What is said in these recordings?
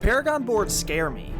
Paragon boards scare me,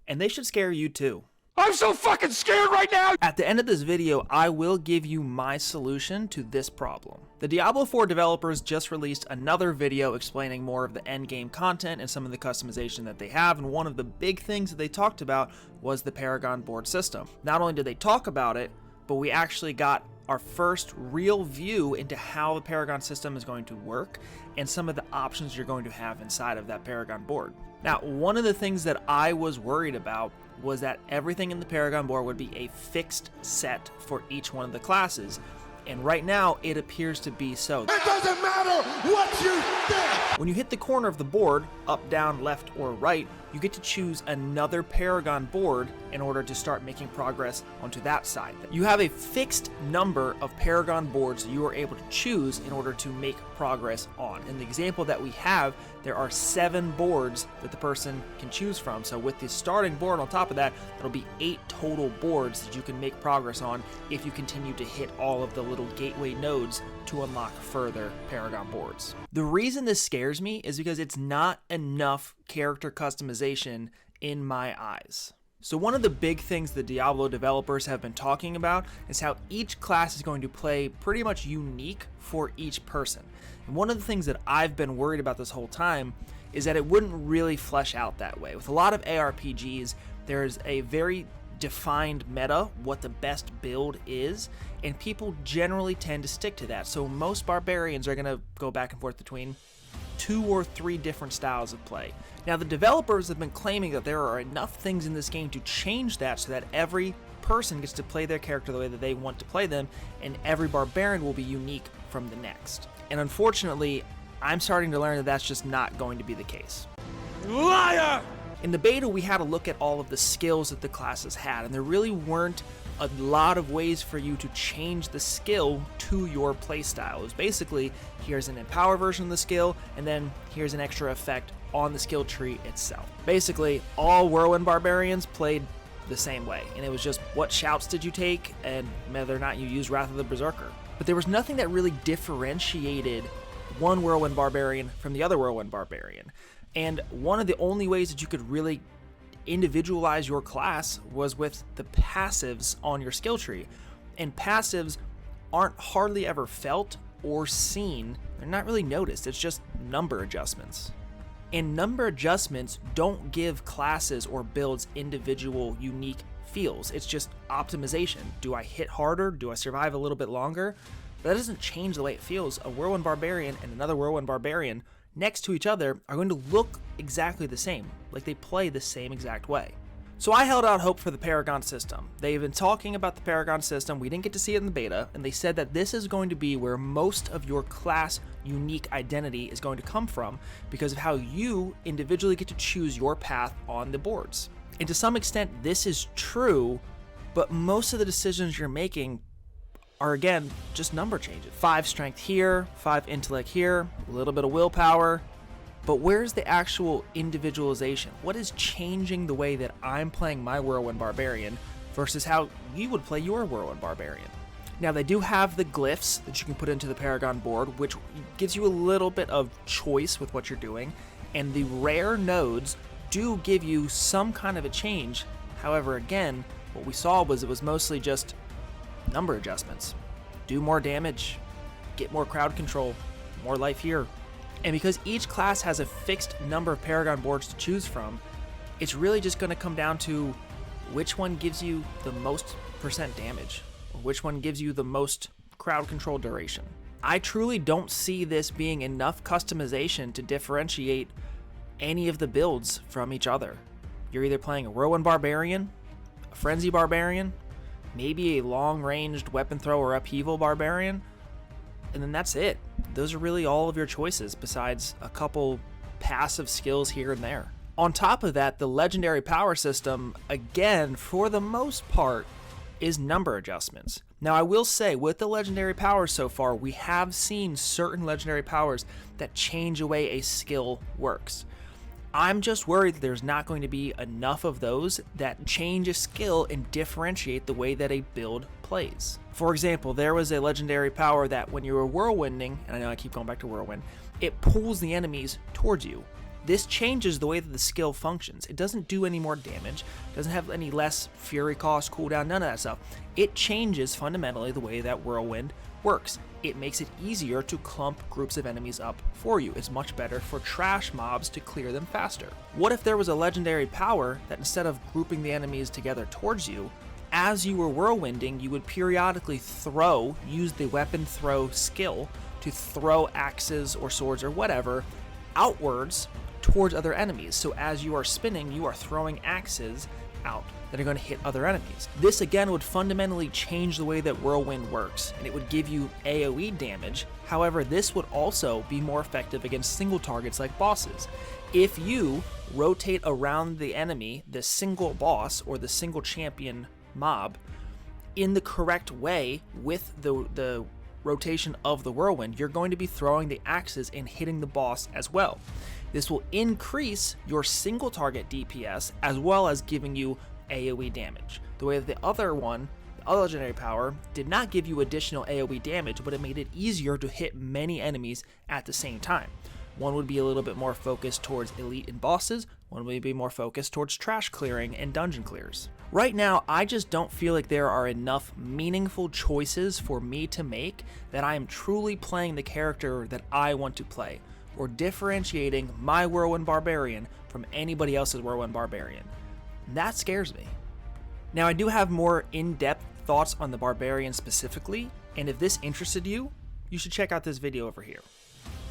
and they should scare you too. I'm so fucking scared right now! At the end of this video, I will give you my solution to this problem. The Diablo 4 developers just released another video explaining more of the endgame content and some of the customization that they have, and one of the big things that they talked about was the Paragon board system. Not only did they talk about it, but we actually got our first real view into how the Paragon system is going to work and some of the options you're going to have inside of that Paragon board. Now, one of the things that I was worried about was that everything in the Paragon board would be a fixed set for each one of the classes, and right now it appears to be so. It doesn't matter what you think! When you hit the corner of the board, up, down, left, or right, you get to choose another Paragon board in order to start making progress onto that side. You have a fixed number of Paragon boards that you are able to choose in order to make progress on. In the example that we have, there are 7 boards that the person can choose from. So with the starting board on top of that, that'll be 8 total boards that you can make progress on if you continue to hit all of the little gateway nodes to unlock further Paragon boards. The reason this scares me is because it's not enough character customization in my eyes. So one of the big things the Diablo developers have been talking about is how each class is going to play pretty much unique for each person. And one of the things that I've been worried about this whole time is that it wouldn't really flesh out that way. With a lot of ARPGs, there's a very defined meta, what the best build is, and people generally tend to stick to that. So most barbarians are going to go back and forth between 2 or 3 different styles of play. Now, the developers have been claiming that there are enough things in this game to change that so that every person gets to play their character the way that they want to play them, and every barbarian will be unique from the next. And unfortunately, I'm starting to learn that that's just not going to be the case. Liar! In the beta, we had a look at all of the skills that the classes had, and there really weren't a lot of ways for you to change the skill to your playstyle. It was basically, here's an empower version of the skill, and then here's an extra effect on the skill tree itself. Basically, all Whirlwind Barbarians played the same way, and it was just what shouts did you take, and whether or not you used Wrath of the Berserker. But there was nothing that really differentiated one Whirlwind Barbarian from the other Whirlwind Barbarian. And one of the only ways that you could really individualize your class was with the passives on your skill tree. And passives aren't hardly ever felt or seen. They're not really noticed. It's just number adjustments. And number adjustments don't give classes or builds individual unique feels. It's just optimization. Do I hit harder? Do I survive a little bit longer? But that doesn't change the way it feels. A Whirlwind Barbarian and another Whirlwind Barbarian next to each other are going to look exactly the same, like they play the same exact way. So I held out hope for the Paragon system. They've been talking about the Paragon system, we didn't get to see it in the beta, and they said that this is going to be where most of your class unique identity is going to come from because of how you individually get to choose your path on the boards. And to some extent, this is true, but most of the decisions you're making are, again, just number changes. 5 strength here, 5 intellect here, a little bit of willpower. But where's the actual individualization? What is changing the way that I'm playing my Whirlwind Barbarian versus how you would play your Whirlwind Barbarian? Now, they do have the glyphs that you can put into the Paragon board, which gives you a little bit of choice with what you're doing. And the rare nodes do give you some kind of a change. However, again, what we saw was it was mostly just number adjustments. Do more damage, get more crowd control, more life here. And because each class has a fixed number of Paragon boards to choose from, it's really just going to come down to which one gives you the most % damage, or which one gives you the most crowd control duration. I truly don't see this being enough customization to differentiate any of the builds from each other. You're either playing a Whirlwind Barbarian, a Frenzy Barbarian, maybe a long-ranged weapon thrower upheaval barbarian, and then that's it. Those are really all of your choices besides a couple passive skills here and there. On top of that, the legendary power system, again, for the most part, is number adjustments. Now, I will say, with the legendary powers so far, we have seen certain legendary powers that change the way a skill works. I'm just worried that there's not going to be enough of those that change a skill and differentiate the way that a build plays. For example, there was a legendary power that when you were whirlwinding, and I know I keep going back to whirlwind, it pulls the enemies towards you. This changes the way that the skill functions. It doesn't do any more damage, doesn't have any less fury cost, cooldown, none of that stuff. It changes fundamentally the way that Whirlwind works. It makes it easier to clump groups of enemies up for you. It's much better for trash mobs to clear them faster. What if there was a legendary power that instead of grouping the enemies together towards you, as you were whirlwinding, you would periodically use the weapon throw skill to throw axes or swords or whatever outwards towards other enemies. So as you are spinning, you are throwing axes out that are going to hit other enemies. This again would fundamentally change the way that Whirlwind works, and it would give you AoE damage. However, this would also be more effective against single targets like bosses. If you rotate around the enemy, the single boss or the single champion mob, in the correct way with the rotation of the Whirlwind, you're going to be throwing the axes and hitting the boss as well. This will increase your single target DPS as well as giving you AoE damage. The way that the other legendary power, did not give you additional AoE damage, but it made it easier to hit many enemies at the same time. One would be a little bit more focused towards elite and bosses, one would be more focused towards trash clearing and dungeon clears. Right now, I just don't feel like there are enough meaningful choices for me to make that I am truly playing the character that I want to play, or differentiating my Whirlwind Barbarian from anybody else's Whirlwind Barbarian. That scares me. Now, I do have more in-depth thoughts on the Barbarian specifically, and if this interested you, you should check out this video over here.